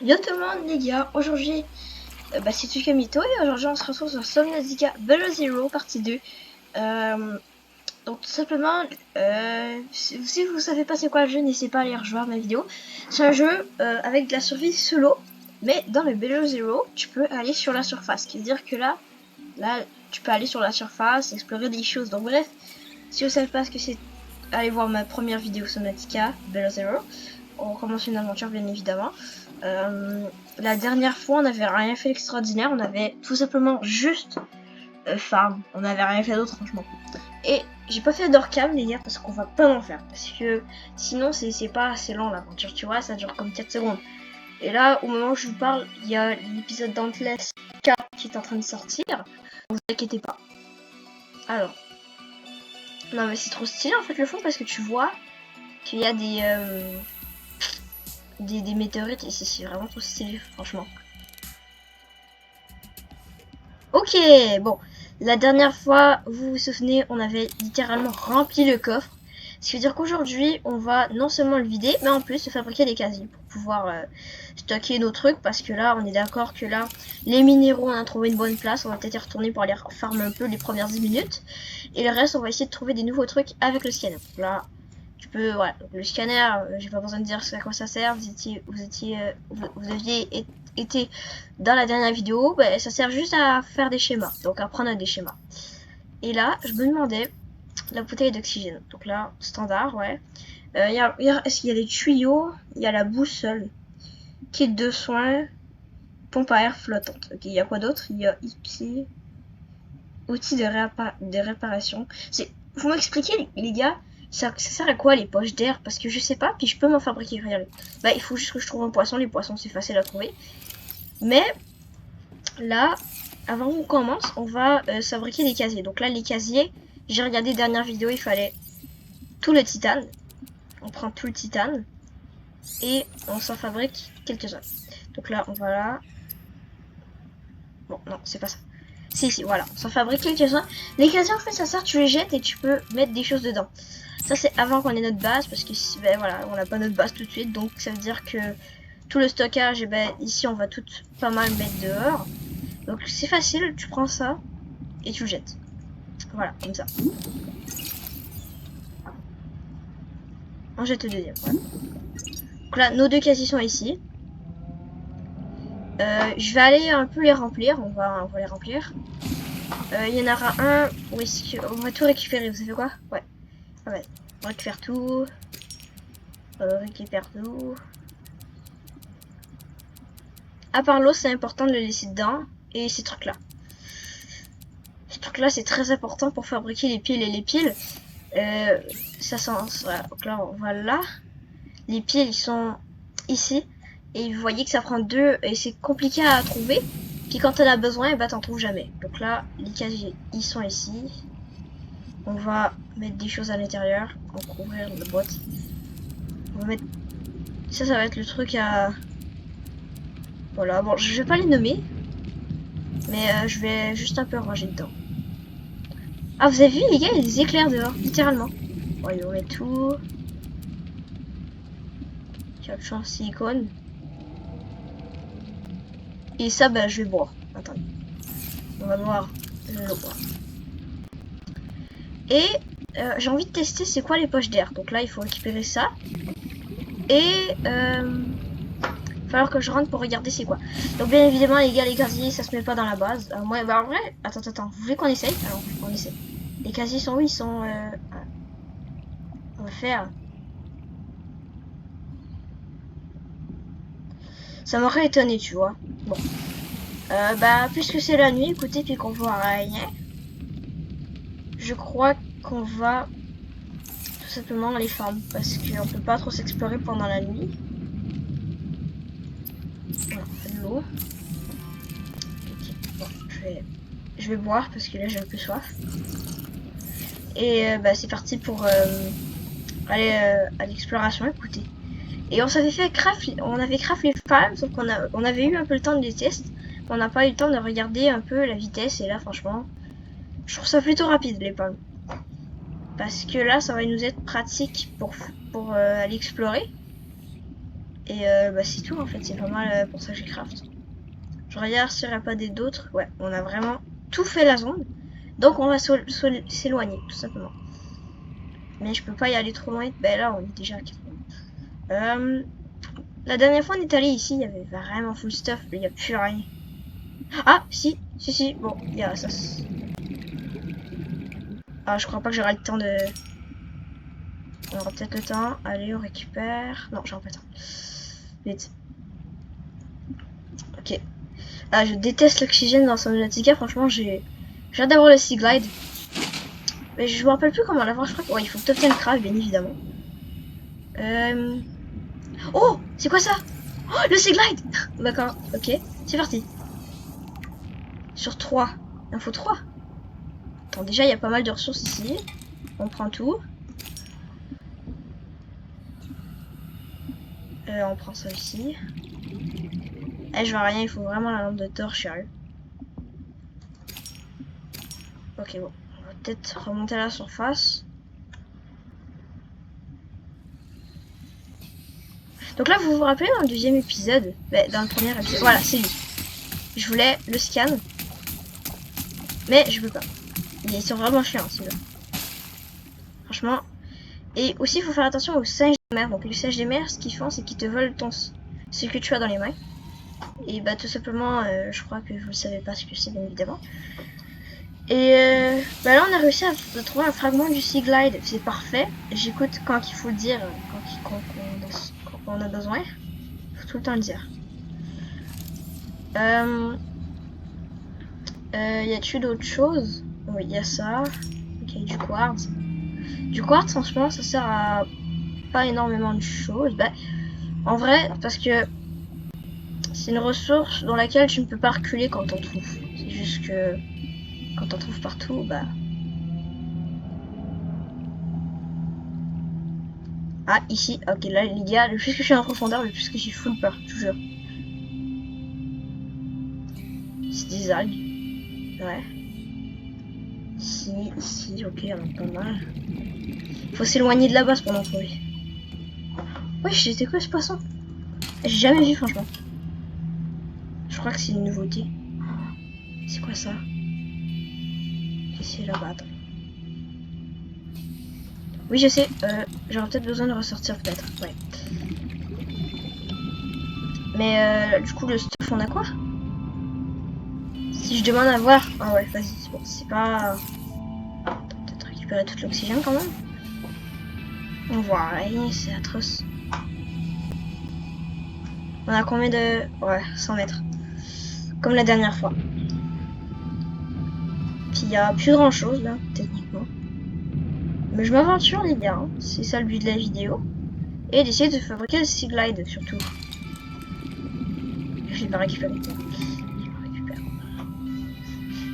Yo tout le monde les gars, aujourd'hui c'est Tukamito et aujourd'hui on se retrouve sur Subnautica Below Zero partie 2. Donc tout simplement, si vous savez pas c'est quoi le jeu, n'hésitez pas à aller rejoindre ma vidéo. C'est un jeu avec de la survie solo, mais dans le Below Zero, tu peux aller sur la surface. Ce qui veut dire que là, tu peux aller sur la surface, explorer des choses. Donc bref, si vous savez pas ce que c'est, allez voir ma première vidéo Subnautica Below Zero. On commence une aventure bien évidemment. La dernière fois, on n'avait rien fait d'extraordinaire. On avait tout simplement juste farm. On n'avait rien fait d'autre, franchement. Et j'ai pas fait d'orcam, les gars, parce qu'on va pas en faire. Parce que sinon, c'est pas assez long l'aventure, tu vois. Ça dure comme 4 secondes. Et là, au moment où je vous parle, il y a l'épisode Dauntless 4 qui est en train de sortir. Ne vous inquiétez pas. Alors. Non, mais c'est trop stylé en fait le fond parce que tu vois qu'il y a des météorites et c'est vraiment trop stylé, franchement. Ok, bon, la dernière fois, vous vous souvenez, on avait littéralement rempli le coffre. Ce qui veut dire qu'aujourd'hui, on va non seulement le vider, mais en plus se fabriquer des casiers pour pouvoir stocker nos trucs. Parce que là, on est d'accord que là, les minéraux, on a trouvé une bonne place. On va peut-être y retourner pour aller farmer un peu les premières 10 minutes. Et le reste, on va essayer de trouver des nouveaux trucs avec le scanner. Là, tu peux, voilà, donc le scanner, j'ai pas besoin de dire à quoi ça sert. Vous aviez été dans la dernière vidéo, bah, ça sert juste à faire des schémas, donc à prendre des schémas. Et là, je me demandais, la bouteille d'oxygène, donc là, standard, ouais. Est-ce qu'il y a des tuyaux? Il y a la boussole, kit de soins, pompe à air flottante. Ok, il y a quoi d'autre? Il y a ici, outils de réparation. Vous m'expliquez, les gars, ça sert à quoi les poches d'air? Parce que je sais pas, puis je peux m'en fabriquer. Regardez. Bah, il faut juste que je trouve un poisson. Les poissons, c'est facile à trouver. Mais là, avant qu'on commence, on va fabriquer des casiers. Donc là, les casiers, j'ai regardé dernière vidéo, il fallait tout le titane. On prend tout le titane et on s'en fabrique quelques-uns. Donc là, on va là. Bon, non, c'est pas ça. Si, voilà, on s'en fabrique quelques-uns. Les casiers, en fait, ça sert, tu les jettes et tu peux mettre des choses dedans. Ça, c'est avant qu'on ait notre base, parce que ben, voilà, on n'a pas notre base tout de suite. Donc, ça veut dire que tout le stockage, et ben, ici, on va tout pas mal mettre dehors. Donc, c'est facile, tu prends ça et tu le jettes. Voilà, comme ça. On jette le deuxième. Voilà. Donc là, nos deux casiers sont ici. Je vais aller un peu les remplir. On va les remplir. Il y en aura un où est-ce qu'on va tout récupérer. Vous savez quoi? Ouais. Ouais. On récupère tout. Récupère tout. À part l'eau, c'est important de le laisser dedans. Et ces trucs-là. Ces trucs-là, c'est très important pour fabriquer les piles et les piles. Ça sent. Voilà. Donc là, on va là. Les piles, ils sont ici. Et vous voyez que ça prend deux. Et c'est compliqué à trouver. Puis quand t'en as besoin, et bah t'en trouves jamais. Donc là, les casiers, ils sont ici. On va mettre des choses à l'intérieur. On va couvrir la boîte. On va mettre... Ça va être le truc à... Voilà, bon, je vais pas les nommer. Mais je vais juste un peu ranger dedans. Ah, vous avez vu, les gars, il y a des éclairs dehors, littéralement. Bon, allez, on met tout. Capture silicone. Et ça, bah, je vais boire. Attendez. On va boire l'eau. Et j'ai envie de tester c'est quoi les poches d'air. Donc là, il faut récupérer ça. Et il va falloir que je rentre pour regarder c'est quoi. Donc bien évidemment, les gars, les casiers, ça se met pas dans la base. Moi, bah, en vrai, attends. Vous voulez qu'on essaye? Alors, on essaie. Les casiers sont où? Ils sont... on va faire... Ça m'aurait étonné, tu vois. Bon. Bah, puisque c'est la nuit, écoutez, puis qu'on voit rien, je crois qu'on va tout simplement aller farm. Parce qu'on peut pas trop s'explorer pendant la nuit. Voilà, on fait de l'eau. Okay. Bon, je vais boire parce que là j'ai un peu soif. Et bah, c'est parti pour aller à l'exploration, écoutez. Et on s'avait fait on avait craft les farms, sauf on avait eu un peu le temps de les tester. On n'a pas eu le temps de regarder un peu la vitesse. Et là, franchement, je trouve ça plutôt rapide les palmes. Parce que là, ça va nous être pratique pour aller explorer. Et bah c'est tout en fait, c'est pas mal pour ça que j'ai craft. Je regarde s'il n'y a pas d'autres. Ouais, on a vraiment tout fait la zone. Donc on va s'éloigner, tout simplement. Mais je peux pas y aller trop loin. Ben là, on est déjà à 80. La dernière fois, on est allé ici, il y avait vraiment full stuff. Il n'y a plus rien. Ah, si. Bon, il y a ça. Ah, je crois pas que j'aurai le temps de... On aura peut-être le temps. Allez, on récupère. Non, j'aurai pas le temps. Vite. Ok. Ah, je déteste l'oxygène dans Subnautica. Franchement, j'ai hâte d'avoir le Sea Glide. Mais je me rappelle plus comment l'avoir. Je crois que... Ouais, il faut que tu obtiennes le craft, bien évidemment. Oh, c'est quoi ça? Oh, le Sea Glide. D'accord, ok. C'est parti. Sur 3. Il en faut 3. Attends, déjà, il y a pas mal de ressources ici. On prend tout. On prend ça ici. Eh, je vois rien, il faut vraiment la lampe de torche, sérieux. Ok, bon. On va peut-être remonter à la surface. Donc là, vous vous rappelez dans le deuxième épisode, dans le premier épisode, voilà, c'est lui. Je voulais le scan, mais je peux pas. Ils sont vraiment chiants, celui-là. Franchement. Et aussi, il faut faire attention aux singes des mers. Donc les singes des mers, ce qu'ils font, c'est qu'ils te volent ce que tu as dans les mains. Et bah tout simplement, je crois que vous ne savez pas ce que c'est, bien évidemment. Et bah là, on a réussi à trouver un fragment du Sea Glide. C'est parfait. J'écoute quand il faut le dire, quand on a besoin. Il faut tout le temps le dire. Y a-t-il d'autres choses? Oui, il y a ça. Ok, du quartz. Du quartz, franchement, ça sert à pas énormément de choses. Bah, en vrai, parce que c'est une ressource dans laquelle tu ne peux pas reculer quand t'en trouves. C'est juste que quand t'en trouves partout, bah... Ah, ici, ok, là, les gars, le plus que je suis en profondeur, le plus que j'ai full peur, toujours. C'est des algues. Ouais. Ici, ok, on a pas mal. Faut s'éloigner de la base pour l'en trouver. Wesh, c'était quoi ce poisson? J'ai jamais vu, franchement. Je crois que c'est une nouveauté. C'est quoi ça? C'est là-bas, attends. Oui, je sais. J'aurais peut-être besoin de ressortir, peut-être. Ouais. Mais du coup, le stuff, on a quoi? Si je demande à voir... Ah ouais, vas-y. Bon, c'est pas... Peut-être récupérer tout l'oxygène, quand même. On voit rien, c'est atroce. On a combien de... Ouais, 100 mètres. Comme la dernière fois. Puis il n'y a plus grand-chose, là, techniquement. Mais je m'aventure, les gars. Hein. C'est ça le but de la vidéo. Et d'essayer de fabriquer le Sea Glide, surtout. Je l'ai pas récupéré.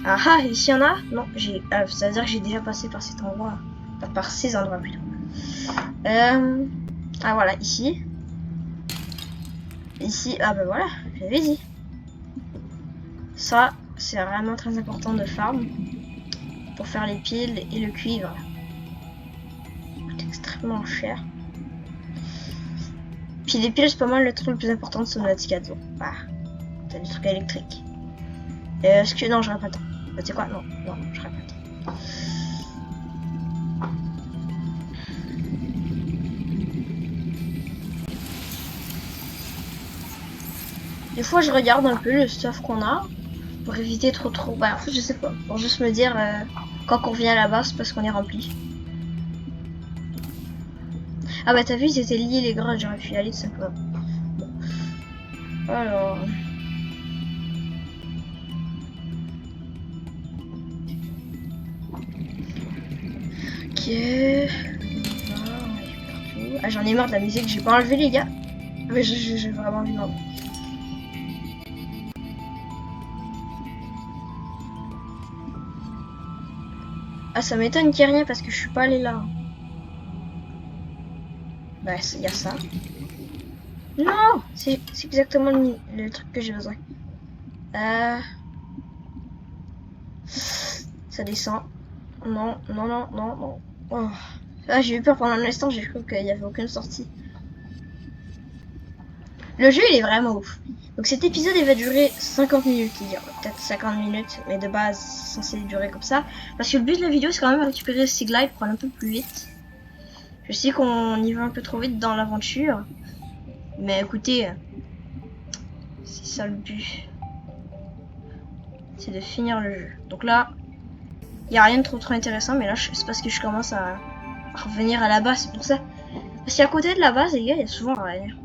Ah ah, ici y en a? Non, j'ai... ça veut dire que j'ai déjà passé par cet endroit. Enfin, par ces endroits, plutôt. Ah voilà, ici. Ici, ah bah voilà, j'avais dit. Ça, c'est vraiment très important de farm. Pour faire les piles et le cuivre. C'est extrêmement cher. Puis les piles, c'est pas mal le truc le plus important de Subnautica. Bah, t'as des trucs électriques. Est-ce que... Non, j'aurais pas le temps. Tu sais quoi? Non, j'aurais pas le temps. Des fois, je regarde un peu le stuff qu'on a pour éviter trop. Bah, en fait, je sais pas. Pour juste me dire quand on revient à la base parce qu'on est rempli. Ah bah, t'as vu, ils étaient liés les grottes. J'aurais pu y aller tout simplement. Bon. Alors. Ok. Ah, j'en ai marre de la musique. J'ai pas enlevé, les gars. Mais j'ai vraiment envie d'enlever. Ah, ça m'étonne qu'il n'y ait rien parce que je suis pas allé là. Bah, il y a ça. Non, c'est exactement le truc que j'ai besoin. Ça descend. Non. Oh. Ah, j'ai eu peur pendant un instant, j'ai cru qu'il n'y avait aucune sortie. Le jeu il est vraiment ouf. Donc cet épisode il va durer 50 minutes, peut-être 50 minutes, mais de base c'est censé durer comme ça. Parce que le but de la vidéo c'est quand même récupérer ce glide pour aller un peu plus vite. Je sais qu'on y va un peu trop vite dans l'aventure. Mais écoutez, c'est ça le but. C'est de finir le jeu. Donc là, il n'y a rien de trop intéressant, mais là c'est parce que je commence à revenir à la base, c'est pour ça. Parce qu'à côté de la base, les gars, il y a souvent rien.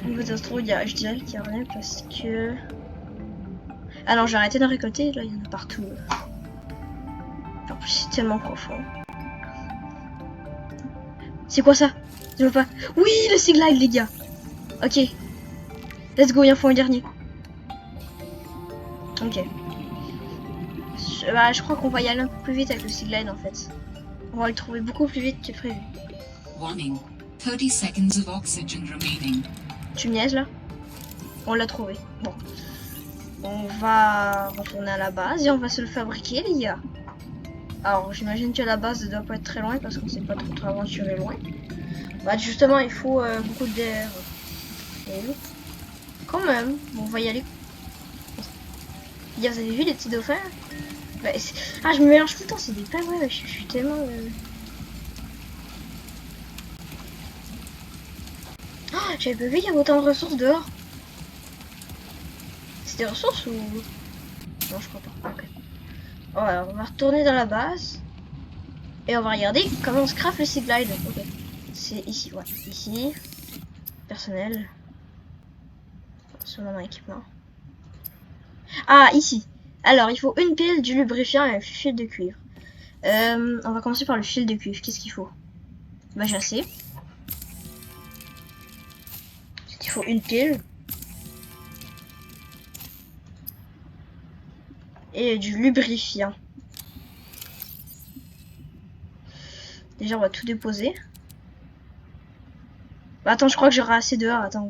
Au niveau d'astro, je dirais qu'il n'y a rien parce que... Ah non, j'ai arrêté de récolter, là il y en a partout. En plus, c'est tellement profond. C'est quoi ça? Je veux pas. Oui, le Siglide, les gars. Ok. Let's go, il en faut un dernier. Ok. Je crois qu'on va y aller un peu plus vite avec le Siglide en fait. On va le trouver beaucoup plus vite que prévu. Warning. 30 seconds of oxygen remaining. Tu me niaises là? On l'a trouvé. Bon. On va retourner à la base et on va se le fabriquer, les gars. Alors, j'imagine que la base ne doit pas être très loin parce qu'on sait pas trop aventurer loin. Bah, justement, il faut beaucoup d'air. Quand même, bon, on va y aller. Vous avez vu les petits dauphins? Bah, ah, je me mélange tout le temps, c'est des pas ouais, je suis tellement. Oh, j'avais pas vu qu'il y avait autant de ressources dehors. C'est des ressources ou. Non, je crois pas. Ok. Oh, alors, on va retourner dans la base. Et on va regarder comment on se craft le Siglide. Ok. C'est ici, ouais. Ici. Personnel. Selon mon équipement. Ah, ici. Alors, il faut une pile, du lubrifiant et un fil de cuivre. On va commencer par le fil de cuivre. Qu'est-ce qu'il faut? Bah, j'ai assez. Il faut une pile. Et du lubrifiant. Déjà, on va tout déposer. Bah, attends, je crois que j'aurai assez dehors. Attends,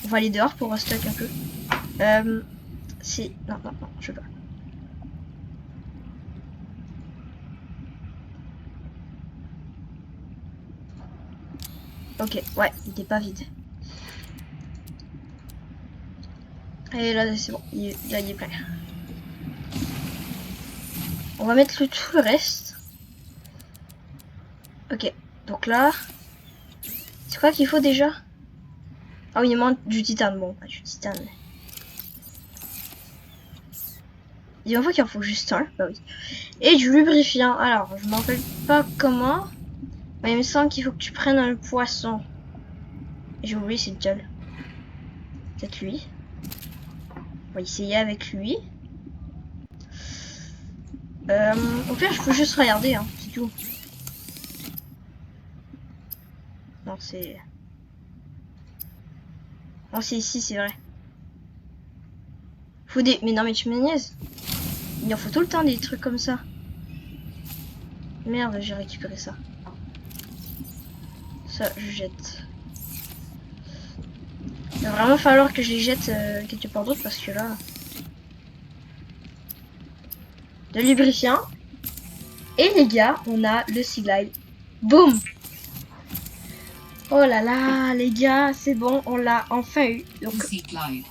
on va aller dehors pour stock un peu. C'est... Non, je veux pas. Ok, ouais, il était pas vide. Et là, c'est bon, il est plein. On va mettre tout le reste. Ok, donc là... C'est quoi qu'il faut déjà? Ah oui, il manque du titane. Bon, pas du titane. Il en faut qu'il en faut juste un. Bah oui. Et du lubrifiant. Alors, je m'en rappelle pas comment. Mais il me semble qu'il faut que tu prennes un poisson. J'ai oublié, c'est lequel. Peut-être lui. On va essayer avec lui. Au pire, je peux juste regarder, hein, c'est tout. Non, c'est... Non, c'est ici, c'est vrai. Faut des... Mais non, mais tu me niaises. Il en faut tout le temps des trucs comme ça. Merde, j'ai récupéré ça. Ça, je jette. Il va vraiment falloir que je les jette quelque part d'autre parce que là... De lubrifiant. Et les gars, on a le Siglide. Boum! Oh là là, les gars, c'est bon, on l'a enfin eu. Donc,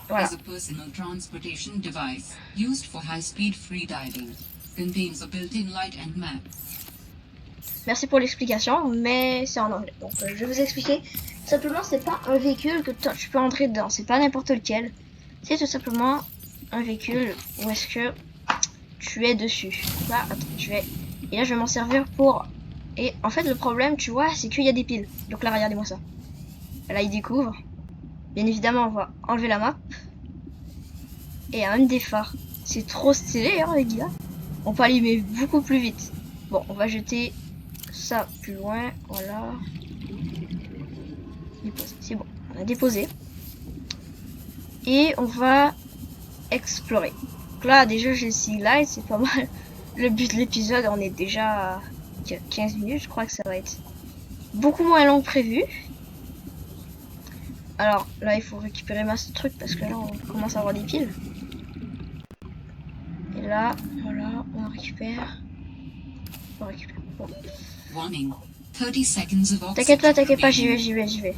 voilà. Merci pour l'explication, mais c'est en anglais. Donc, je vais vous expliquer. Simplement, c'est pas un véhicule que tu peux entrer dedans. C'est pas n'importe lequel. C'est tout simplement un véhicule où est-ce que tu es dessus. Là, attends, je vais... Et là, je vais m'en servir pour... Et en fait, le problème, tu vois, c'est qu'il y a des piles. Donc là, regardez-moi ça. Là, il découvre. Bien évidemment, on va enlever la map. Et il y a même des phares. C'est trop stylé, hein, les gars. On peut allumer beaucoup plus vite. Bon, on va jeter ça plus loin. Voilà. Déposer. C'est bon, on a déposé. Et on va explorer. Donc là, déjà, j'ai le Siglide, c'est pas mal. Le but de l'épisode, on est déjà... 15 minutes, je crois que ça va être beaucoup moins long que prévu. Alors là, il faut récupérer ma truc parce que là, on commence à avoir des piles. Et là, voilà, on récupère. On récupère. Bon. Warning. 30 seconds of oxygen. T'inquiète pas, remaining. j'y vais.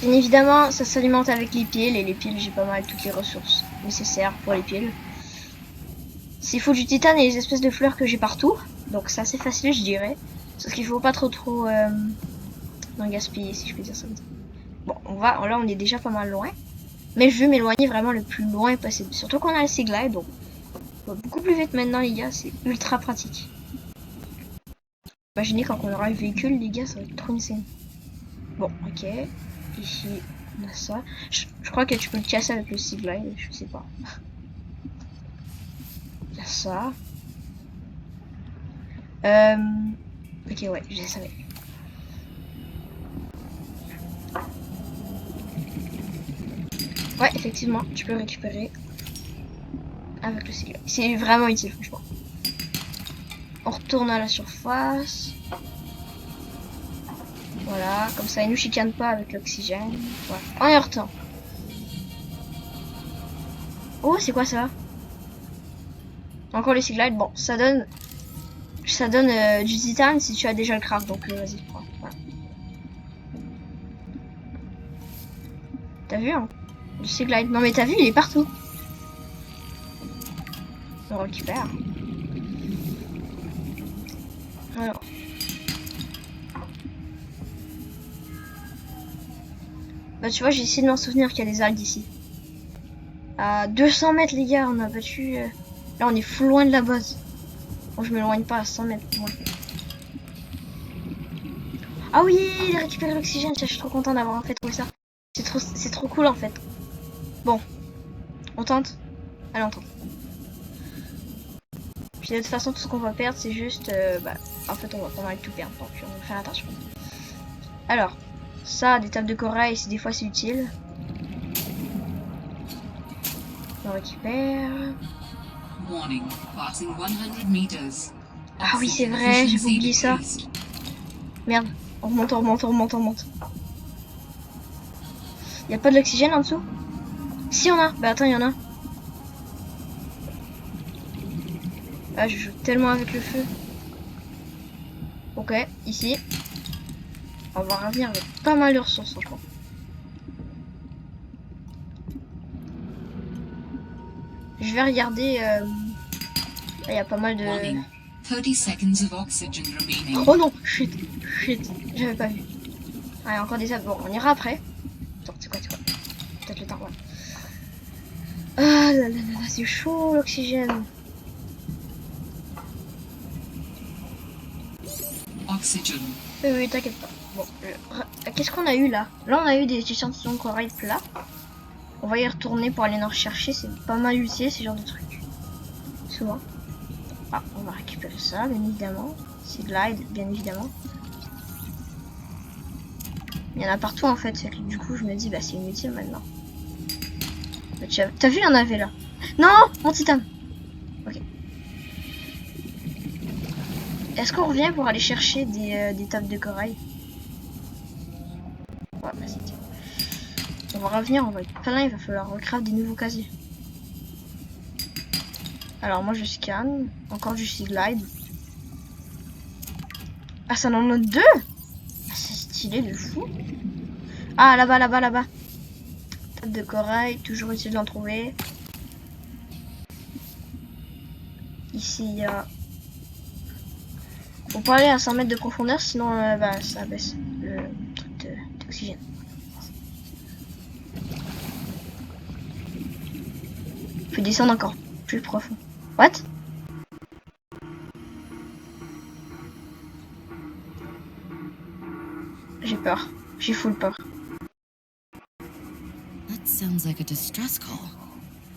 Bien évidemment, ça s'alimente avec les piles, et les piles, j'ai pas mal toutes les ressources nécessaires pour les piles. S'il faut du titane et les espèces de fleurs que j'ai partout, donc c'est assez facile, je dirais. Sauf qu'il faut pas trop non, gaspiller, si je peux dire ça. Bon, là on est déjà pas mal loin, mais je veux m'éloigner vraiment le plus loin possible. Surtout qu'on a le Sea-Glide, donc on va beaucoup plus vite maintenant, les gars, c'est ultra pratique. Imaginez quand on aura le véhicule, les gars, ça va être trop insane. Bon, ok. Ici, on a ça. Je crois que tu peux le casser avec le Sea-Glide, je sais pas. Il y a ça. Ok, ouais, je savais. Ouais, effectivement, tu peux récupérer avec le Sea-Glide. C'est vraiment utile, franchement. On retourne à la surface. Voilà, comme ça, il nous chicane pas avec l'oxygène. Voilà, on y retourne. Oh, c'est quoi ça? Encore les Sea-Glide. Bon, ça donne du titane si tu as déjà le craft, donc vas-y, prends. Voilà. T'as vu, hein? Du Sea-Glide. Non mais t'as vu, il est partout. On récupère. Alors. Bah tu vois, j'ai essayé de m'en souvenir qu'il y a des algues ici. À 200 mètres les gars, on a battu... Là on est full loin de la base. Bon, je m'éloigne pas à 100 mètres. Ouais. Ah oui, il a récupéré l'oxygène, je suis trop content d'avoir en fait trouvé ça. C'est trop cool en fait. Bon, on tente. Allez, on tente. Puis de toute façon, tout ce qu'on va perdre, c'est juste... en fait, on va pas mal tout perdre, donc on va faire attention. Alors, ça, des tables de corail, des fois c'est utile. On récupère. Warning, passing 100 meters. Ah oui, c'est vrai, j'ai oublié ça. Merde, on remonte. Y a pas de l'oxygène en dessous? Si, on a. Bah attends, y en a. Ah, je joue tellement avec le feu. Ok, ici. On va revenir avec pas mal de ressources, franchement. Je vais regarder. Il y a pas mal de... Warning, 30 seconds of oxygen remaining. Oh non, chut, j'avais pas vu. Ah, encore des... Bon, on ira après. Attends, c'est quoi? Peut-être le temps, ouais. Ah là, c'est chaud l'oxygène. Oxygen. Oui, t'inquiète pas. Bon, qu'est-ce qu'on a eu là? Là, on a eu des échantillons de corail plats. On va y retourner pour aller en rechercher. C'est pas mal utile, ce genre de trucs. Souvent. Ah, on va récupérer ça, bien évidemment. C'est Glide, bien évidemment. Il y en a partout en fait. Du coup, je me dis, bah c'est inutile maintenant. Bah, t'as vu, il y en avait là. Non, mon titane. Ok. Est-ce qu'on revient pour aller chercher des tables de corail? Ouais, vas-y, tiens. On va revenir, on va être plein, il va falloir recraft des nouveaux casiers. Alors moi je scanne, encore du Sea-Glide. Ah, ça en a deux. Ah, c'est stylé de fou. Ah, là-bas. Table de corail, toujours utile d'en trouver. Ici il y a... Faut pas aller à 100 mètres de profondeur, sinon ça baisse le truc d'oxygène. Faut descendre encore plus profond. What? J'ai peur. J'ai full peur. That sounds like a distress call.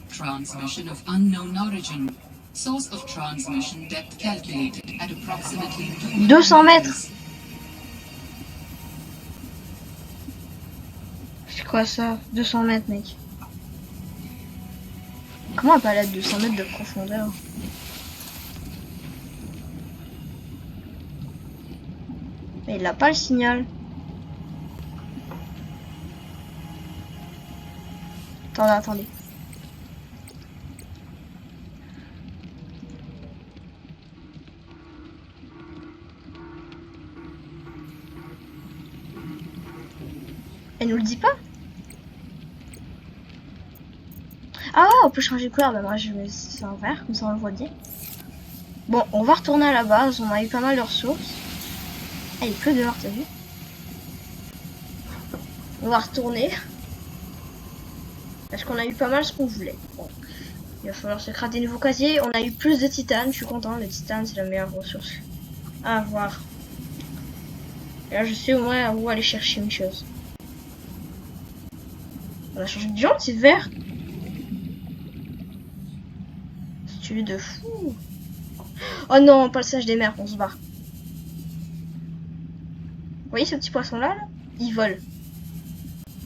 Transmission of unknown origin. Source of transmission depth calculated at approximately 200 mètres. C'est quoi ça? 200 mètres, mec. Comment on peut aller à 200 mètres de profondeur? Mais il a pas le signal. Attendez. Elle nous le dit pas? Ah, on peut changer de couleur. Bah moi je mets ça en vert, comme ça on le voit bien. Bon, on va retourner à la base. On a eu pas mal de ressources. Ah, il pleut dehors, t'as vu? On va retourner. Parce qu'on a eu pas mal ce qu'on voulait. Bon. Il va falloir se crater des nouveaux casiers. On a eu plus de titane, je suis content. Le titane, c'est la meilleure ressource à avoir. Et là, je sais au moins où aller chercher une chose. On a changé de jante, c'est vert. Stylé de fou. Oh non, pas le sage des mers, on se barre. Vous voyez ce petit poisson là, il vole.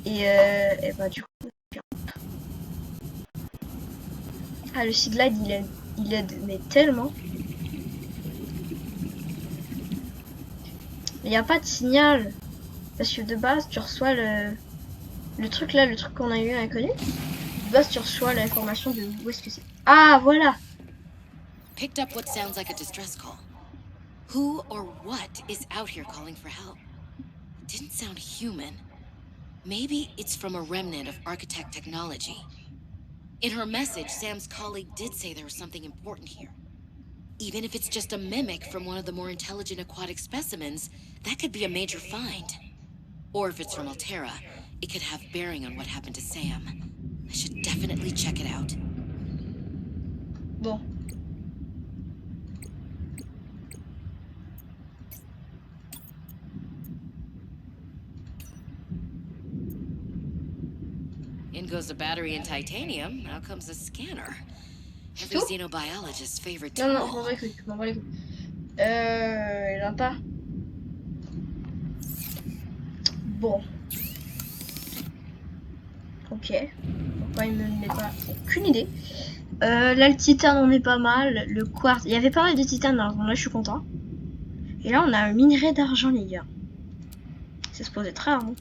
Et bah du coup. Ah, le Seaglide, il aide mais tellement. Il n'y a pas de signal. Parce que de base, tu reçois le truc là, le truc qu'on a eu inconnu. De base, tu reçois l'information de où est-ce que c'est. Ah, voilà. Picked up what sounds like a distress call. Who or what is out here calling for help? Didn't sound human. Maybe it's from a remnant of architect technology. In her message, Sam's colleague did say there was something important here. Even if it's just a mimic from one of the more intelligent aquatic specimens, that could be a major find. Or if it's from Altera, it could have bearing on what happened to Sam. I should definitely check it out. Bon. In goes the battery and titanium, out comes the scanner. Every Tout? xenobiologist's favorite Non, tool. non, je m'en bats les couilles, je m'en bats les couilles. Il en a pas. Bon. Ok. Pourquoi il me le met pas? Aucune idée. Là, le titane, on est pas mal. Le quartz. Il y avait pas mal de titane dans là, je suis content. Et là, on a un minerai d'argent, les gars. C'est supposé être rare, hein.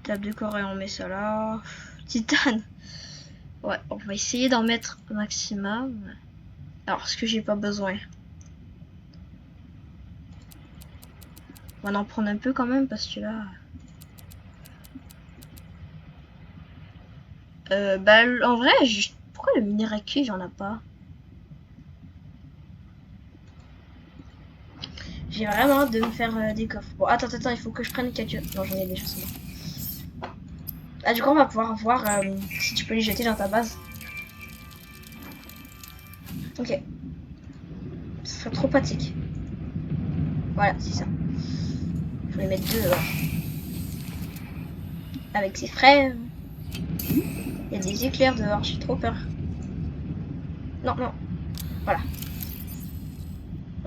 Table de corps et on met ça là. Titane. Ouais, on va essayer d'en mettre un maximum. Alors, ce que j'ai pas besoin. On va en prendre un peu quand même parce que là. Bah, en vrai, pourquoi le minerai cuivre, j'en ai pas? J'ai vraiment hâte de me faire des coffres. Bon, attends, il faut que je prenne quelques. Non, j'en ai déjà, c'est bon. Ah, du coup, on va pouvoir voir si tu peux les jeter dans ta base. Ok. Ce serait trop pratique. Voilà, c'est ça. Faut les mettre deux dehors. Avec ses frères. Il y a des éclairs dehors, j'ai trop peur. Non, non. Voilà.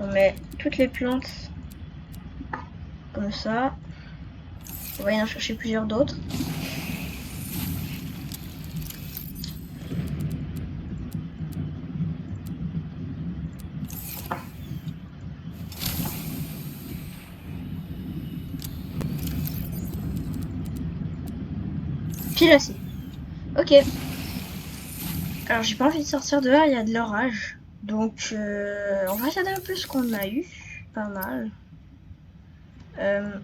On met toutes les plantes comme ça. On va y en chercher plusieurs d'autres. Pile assez. Ok. Alors j'ai pas envie de sortir dehors, il y a de l'orage. Donc on va regarder un peu ce qu'on a eu. Pas mal. Là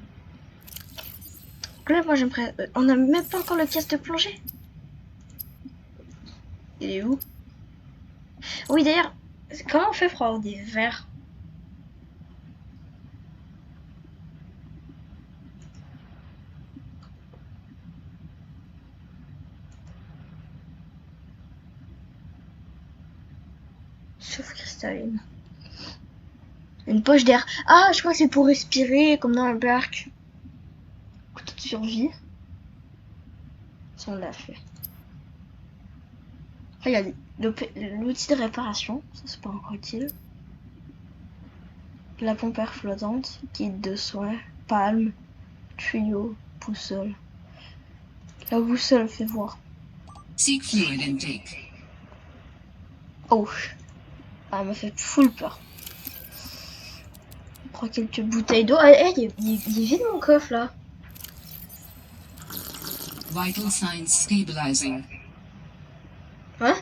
moi j'aimerais... on a même pas encore le caisse de plongée. Il est où? Oui d'ailleurs, comment on fait pour avoir des verres? Sauf cristalline. Une poche d'air. Ah, je crois que c'est pour respirer, comme dans un barque. Couteau de survie. Ça, on l'a fait. Après, il y a l'outil de réparation. Ça, c'est pas encore utile. La pompe air flottante. Guide de soins. Palme. Tuyau. Boussole. La boussole fait voir. Seek fluid intake. Oh. Ah, elle m'a fait full peur. Je prends quelques bouteilles d'eau. Ah, il est vide mon coffre là. Vital signs stabilizing. Hein?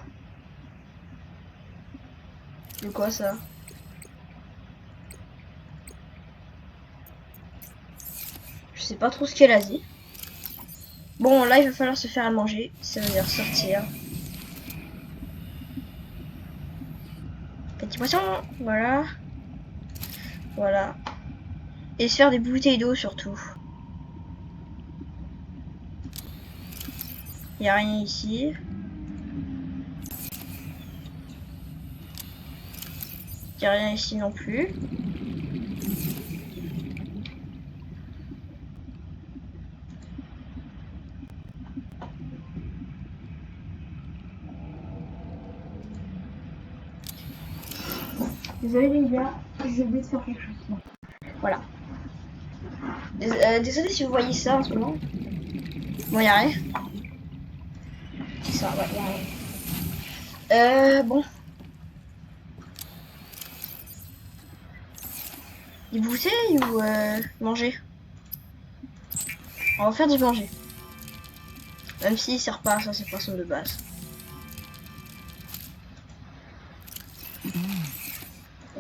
C'est quoi ça? Je sais pas trop ce qu'elle a dit. Bon, là, il va falloir se faire à manger. Ça veut dire sortir. Petit poisson, voilà. Voilà. Et se faire des bouteilles d'eau surtout. Il n'y a rien ici. Il n'y a rien ici non plus. Désolé les gars, j'ai oublié de faire quelque chose. Bon. Voilà. Désolé si vous voyez ça en ce moment. Bon, il n'y a rien. C'est ça, ouais, y a rien. Bon. Des bouteilles ou manger? On va faire du manger. Même s'il sert pas à ça, c'est poisson de base.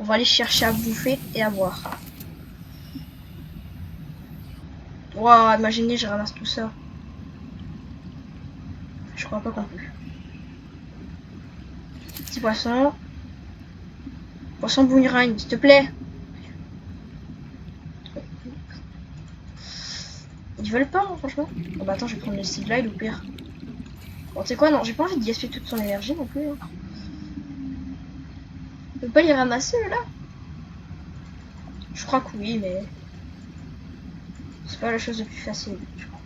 On va aller chercher à bouffer et à boire. Waouh, imaginez, je ramasse tout ça. Je crois pas qu'on peut. Petit poisson. Poisson boomerang, s'il te plaît. Ils veulent pas, hein, franchement. Oh bah attends, je vais prendre le Sea Glide au pire. Bon, tu sais quoi, non, j'ai pas envie de gaspiller toute son énergie non plus. Hein. On peut pas les ramasser là? Je crois que oui, mais c'est pas la chose la plus facile. Je crois.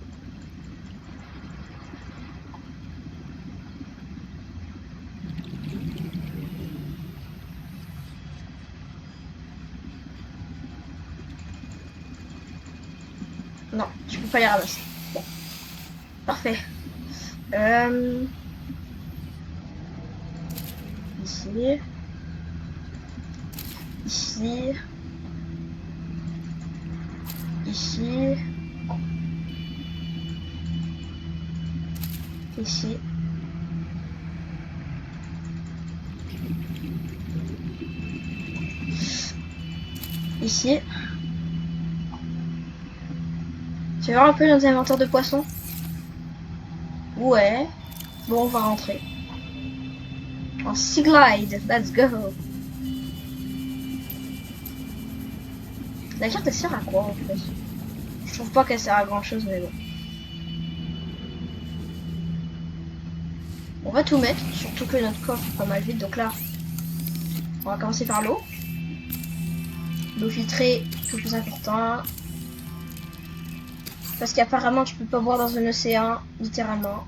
Non, je peux pas les ramasser. Bon, parfait. Ici. Ici. Ici. Ici. Ici. Tu veux voir un peu dans l'inventaire de poissons? Ouais. Bon, on va rentrer. En Sea Glide, let's go. La carte elle sert à quoi en fait? Je trouve pas qu'elle sert à grand chose, mais bon. On va tout mettre, surtout que notre coffre est pas mal vide, donc là, on va commencer par l'eau. L'eau filtrée, c'est le plus important. Parce qu'apparemment tu peux pas boire dans un océan, littéralement.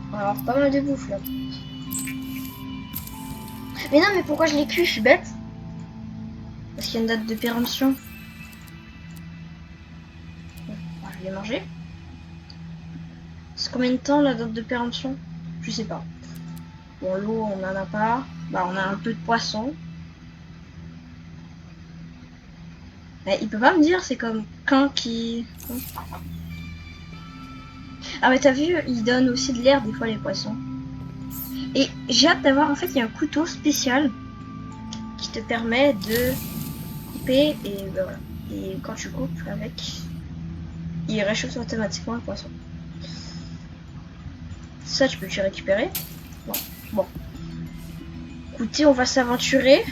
On va avoir pas mal de bouffe là. Mais non, mais pourquoi je l'ai cuit? Je suis bête. Parce qu'il y a une date de péremption. Bon, je vais manger. C'est combien de temps la date de péremption? Je sais pas. Bon, l'eau on en a pas. Bah on a un peu de poisson. Mais il peut pas me dire c'est comme quand qui... Ah mais t'as vu, ils donnent aussi de l'air des fois les poissons. Et j'ai hâte d'avoir, en fait il y a un couteau spécial qui te permet de couper et ben voilà. Et quand tu coupes avec, il réchauffe automatiquement le poisson. Ça tu peux te récupérer. Bon, bon. Écoutez, on va s'aventurer.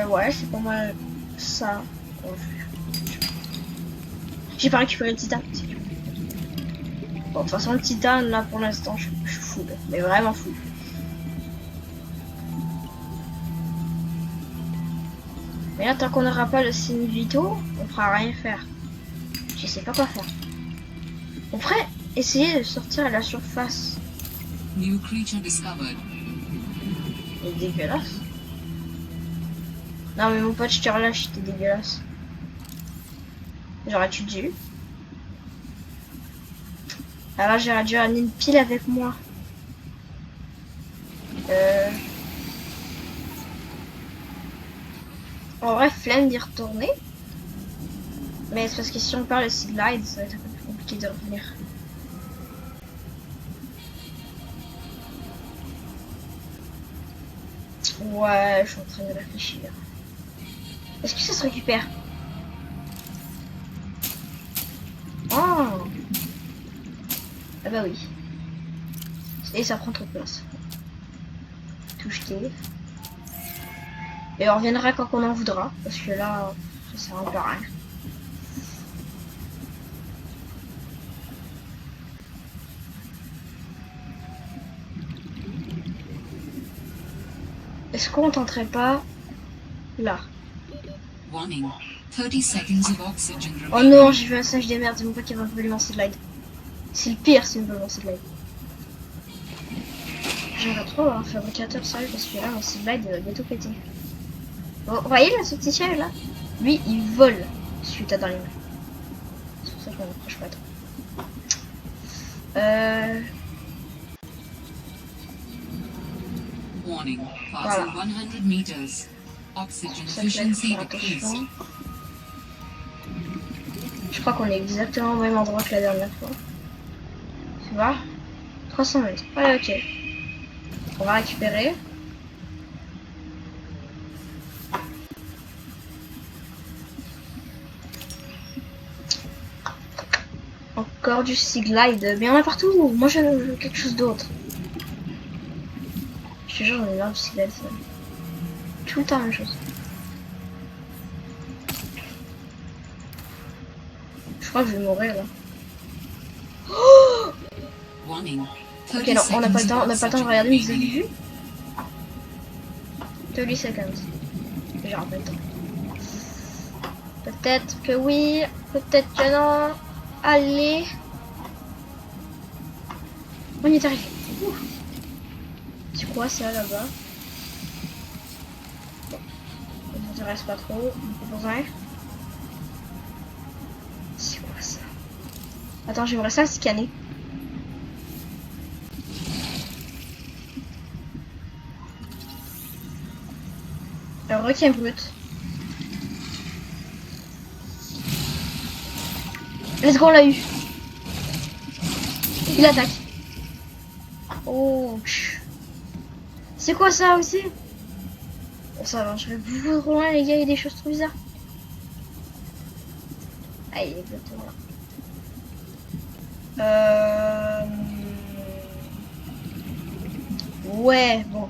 Ouais, c'est pas mal ça. J'ai pas récupéré le titane. Bon, de toute façon, le titane, là, pour l'instant, je suis full. Mais vraiment full. Mais là, tant qu'on n'aura pas le signe Vito, on fera rien faire. Je sais pas quoi faire. On pourrait essayer de sortir à la surface. New creature discovered. Il est dégueulasse. Non, mais mon pote, je te relâche, c'était dégueulasse. J'aurais-tu dû? Alors j'aurais dû amener une pile avec moi. En vrai, flemme d'y retourner. Mais c'est parce que si on perd le Sea Glide, ça va être un peu plus compliqué de revenir. Ouais, je suis en train de réfléchir. Est-ce que ça se récupère? Oh! Ah bah oui. Et ça prend trop de place. Touche T. Et on reviendra quand on en voudra. Parce que là, ça sert un peu à rien. Est-ce qu'on tenterait pas là? Warning. 30 seconds of oxygen Oh remaining. non, j'ai vu un singe des merdes, c'est mon pote qui va me lancer de l'aide. C'est le pire si on veut lancer de l'aide. J'aimerais trop avoir un fabricateur sérieux parce que là mon slide va tout péter. Bon, vous voyez là ce petit siège là? Lui il vole celui que t'as dans les mains. C'est pour ça qu'on n'approche pas trop. Warning. Passing 100 meters. Oxygen Ça, je vais efficiency faire decreased. attention. Je crois qu'on est exactement au même endroit que la dernière fois. Tu vois? 300 mètres. Ouais, ok. On va récupérer. Encore du sea glide. Mais il y en a partout. Moi, je veux quelque chose d'autre. Je te jure, j'en ai marre du sea glide. Ça. Tout le temps la même chose. Je crois que je vais mourir là. Warning. Ok, 30 non, on n'a pas le seconds temps. On of n'a pas le temps de oxygen regarder. Vous avez remaining. vu? 30 seconds. J'aurai pas le temps. Peut-être que oui. Peut-être que non. Allez. On y est arrivé. Ouh. C'est quoi ça là-bas? Bon. Ça ne m'intéresse pas trop. Pour vrai. C'est quoi ça? Attends, j'aimerais ça scanner. Un requin brut. Let's go, on l'a eu. Il attaque. Oh. C'est quoi ça aussi? Bon, ça va, je vais beaucoup trop loin les gars, il y a des choses trop bizarres. Ah, il est exactement là. Ouais, bon.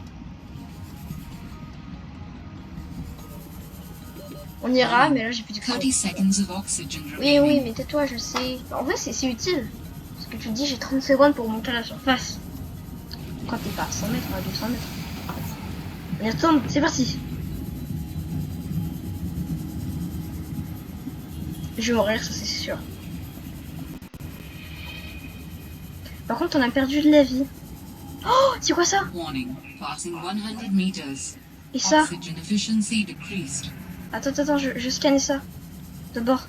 On ira, mais là j'ai plus de 30 seconds of oxygen Oui, remaining. mais tais-toi, je sais. En vrai, c'est utile. Parce que tu te dis, j'ai 30 secondes pour monter à la surface. Quand t'es pas à 100 mètres, à 200 mètres. On y retourne, c'est parti. Je vais mourir, ça c'est sûr. Par contre, on a perdu de la vie. Oh, c'est quoi ça? Warning. Passing 100 meters. Et ça? Oxygen efficiency decreased. Attends, je scanne ça. D'abord.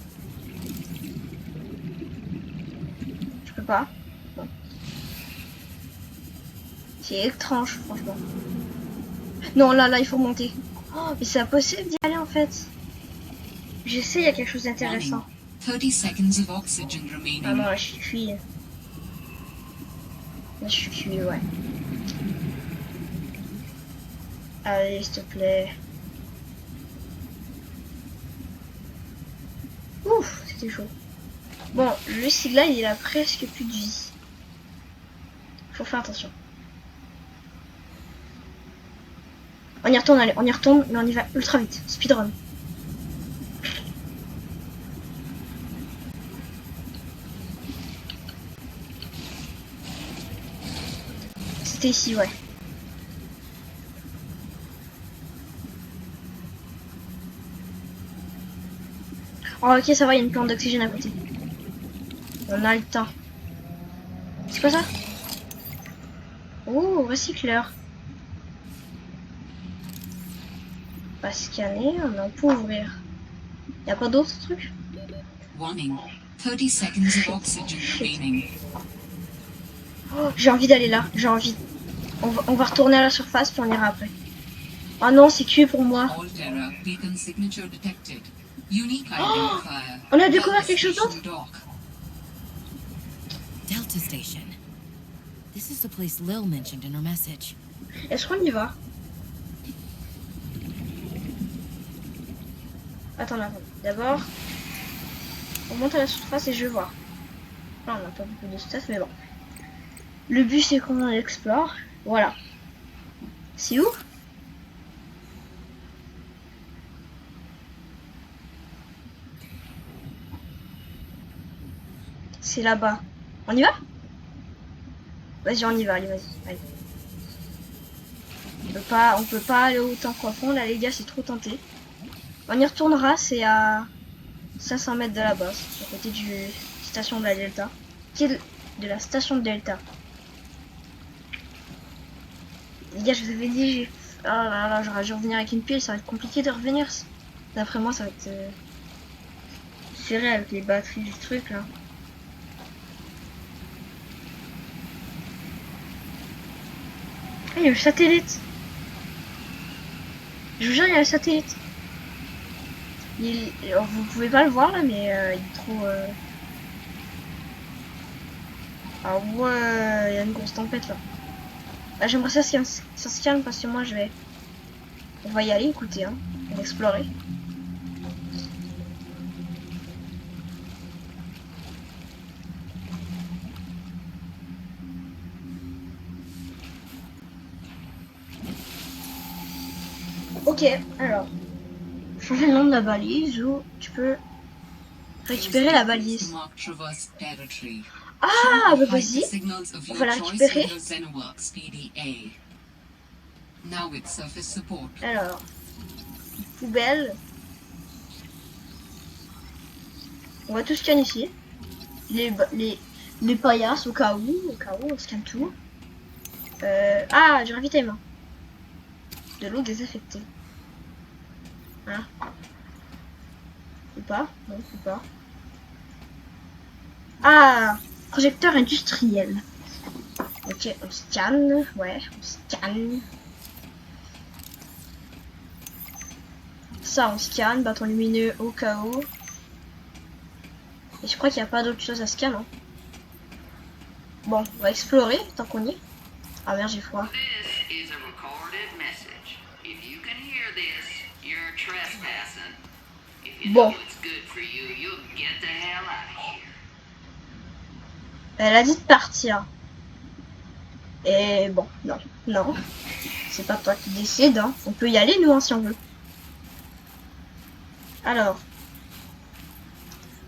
Je peux pas. Bon. C'est étrange, franchement. Non, là, il faut monter. Oh, mais c'est impossible d'y aller en fait. J'essaie, il y a quelque chose d'intéressant. 30 seconds of oxygen remaining. Ah non, là, je suis cuit. Là, je suis cuit, ouais. Allez, s'il te plaît. Ouf, c'était chaud. Bon, le sigla, il a presque plus de vie. Faut faire attention. On y retourne, allez, on y retourne, mais on y va ultra vite. Speedrun. C'était ici, ouais. Oh, ok, ça va, il y a une plante d'oxygène à côté. On a le temps. C'est quoi ça? Oh, recycleur. On va scanner, on peut ouvrir. Y a pas d'autres trucs? Warning. 30 seconds of oxygen remaining. Oh, j'ai envie d'aller là, j'ai envie. On va retourner à la surface puis on ira après. Ah non, c'est cuit pour moi. Alterra beacon signature detected. Unique identifier. On a découvert quelque chose d'autre? Dock. Delta Station. This is the place Lil mentioned in her message. Est-ce qu'on y va? Attends. D'abord, on monte à la surface et je vais voir. Là, on n'a pas beaucoup de stuff, mais bon. Le but, c'est qu'on explore. Voilà. C'est où? C'est là-bas. On y va? Vas-y, on y va, allez, vas-y. Allez. On peut pas aller autant profond, là, les gars, c'est trop tenté. On y retournera, c'est à 500 mètres de la base, à côté du station de la Delta. Qui est de la station de Delta. Les gars, je vous avais dit, oh là là, j'aurais dû revenir avec une pile, ça va être compliqué de revenir. D'après moi, ça va être serré avec les batteries du truc, là. Ah, il y a le satellite. Je vous jure, il y a le satellite. Alors, vous pouvez pas le voir là, mais il est trop. Ah ouais, il y a une grosse tempête là. Bah, j'aimerais ça se calme parce que moi je vais. On va y aller, écoutez, hein. On va explorer. Ok, alors. Changer le nom de la balise ou tu peux récupérer la balise. Ah, bah vas-y. On va la récupérer. Alors, poubelle. On va tout scanner ici. Les paillasses au cas où, on scanne tout. Ah, du ravitaillement. De l'eau désaffectée. Hein? Ou pas? Non, ou pas. Ah! Projecteur industriel. Ok, on scanne. Ouais, on scanne. Ça, on scanne. Bâton lumineux au cas où. Et je crois qu'il n'y a pas d'autre chose à scanner. Hein. Bon, on va explorer tant qu'on y est. Ah merde, j'ai froid. Bon. Elle a dit de partir. Et bon, non. C'est pas toi qui décide, hein. On peut y aller, nous, hein, si on veut. Alors.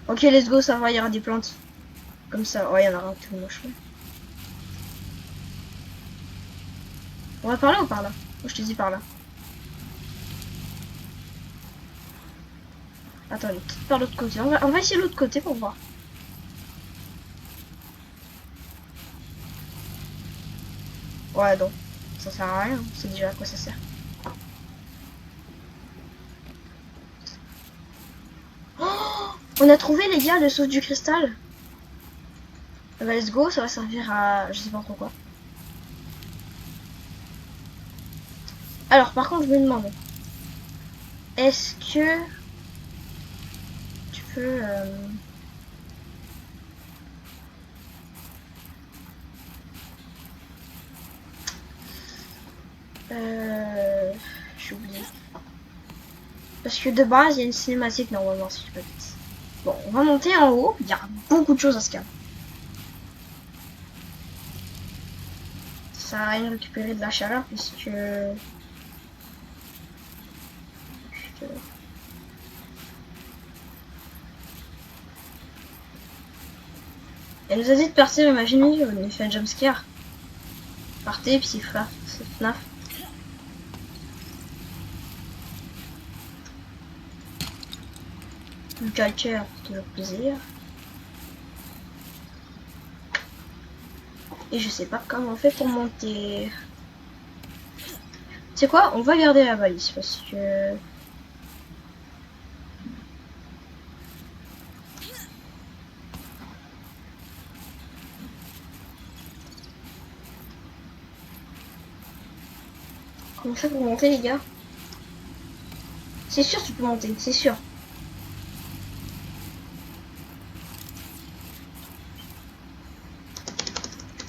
Ok, let's go, ça va, il y aura des plantes. Comme ça, ouais, il y en aura tout moche. On va par là ou par là? Oh, je te dis par là. Attends, il est peut-être par l'autre côté. On va essayer l'autre côté pour voir. Ouais, donc, ça sert à rien. C'est déjà à quoi ça sert. Oh, on a trouvé, les gars, le sauce du cristal. Bah, let's go, ça va servir à... je sais pas trop quoi. Alors, par contre, je me demande... est-ce que... tu peux... j'ai oublié. Parce que de base, il y a une cinématique normalement, si je peux dire. Bon, on va monter en haut. Il y a beaucoup de choses à scanner. Ça sert à rien de récupérer de la chaleur puisque... Elle nous a dit de partir, imaginez, on a fait un jumpscare. Partez, puis c'est FNAF. Le calcaire, toujours plaisir. Et je sais pas comment on fait pour monter. C'est quoi? On va garder la balise parce que... comment ça pour monter, les gars? C'est sûr tu peux monter, c'est sûr.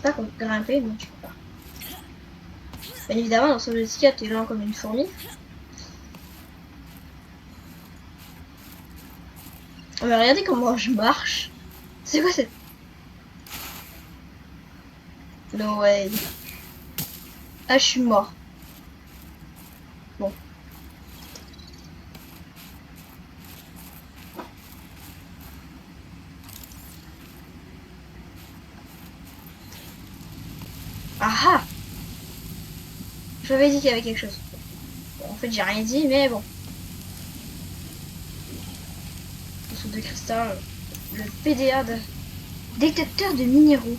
Pas qu'on peut grimper, non tu peux pas. Bien évidemment dans ce Sauvetica t'es lent comme une fourmi. Mais regardez comment je marche. C'est quoi cette... No way. Ah, je suis mort. Bon. Ah ah! J'avais dit qu'il y avait quelque chose. Bon, en fait, j'ai rien dit, mais bon. Le soude de cristal. Le PDA de... Détecteur de minéraux.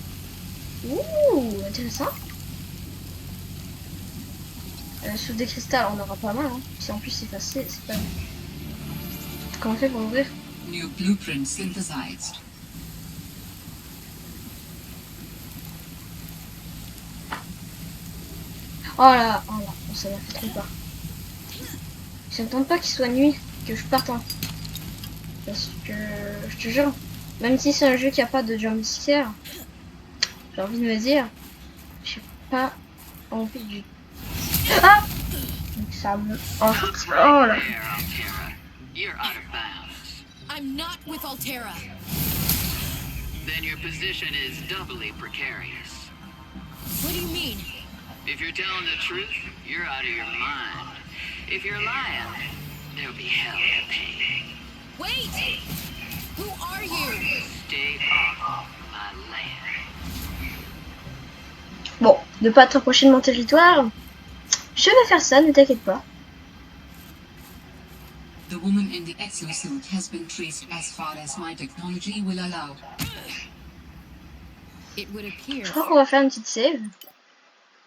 Ouh, intéressant. Soude de cristal, on aura pas mal. Hein. Si en plus c'est facile, c'est pas... Comment on fait pour ouvrir? New blueprint synthesized. Oh là, oh là, oh, ça m'a fait trop peur. Je ne tente pas qu'il soit nuit, que je parte en... Parce que, je te jure, même si c'est un jeu qui a pas de jumpscare, j'ai envie de me dire, j'ai pas envie du... Ah! Donc ça me... En fait, oh là. You're out of bounds. I'm not with Altera. Then your position is doubly precarious. What do you mean? If you're telling the truth, you're out of your mind. If you're lying, there'll be hell to pay. Wait! Who are you? Stay off my land. Bon, ne pas t'approcher de mon territoire. Je vais faire ça, ne t'inquiète pas. The woman in the exosuit has been traced as far as my technology will allow. It would appear Je crois qu'on va faire une petite save.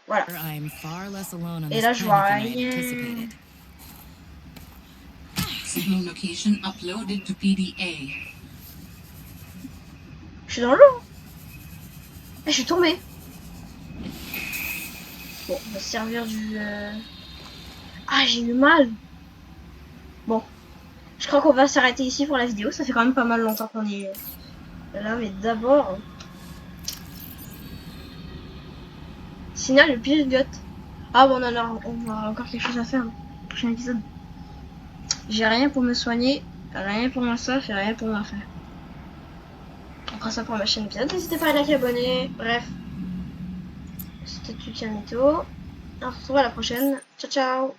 Voilà. I'm far less alone on Et this là, je planet vois than I rien. anticipated. Signal location uploaded to PDA. Je suis dans l'eau. Ah, je suis tombée. Bon, on va se servir du... Ah, j'ai eu mal. Bon. Je crois qu'on va s'arrêter ici pour la vidéo. Ça fait quand même pas mal longtemps qu'on est là. Mais d'abord... Signal le pilote. Ah bon, on a encore quelque chose à faire. Prochain épisode. J'ai rien pour me soigner. Rien pour ma soif et rien pour ma faim. On fera ça pour ma chaîne épisode. N'hésitez pas à liker, abonner. Bref. C'était Tukiamito. On se retrouve à la prochaine. Ciao ciao.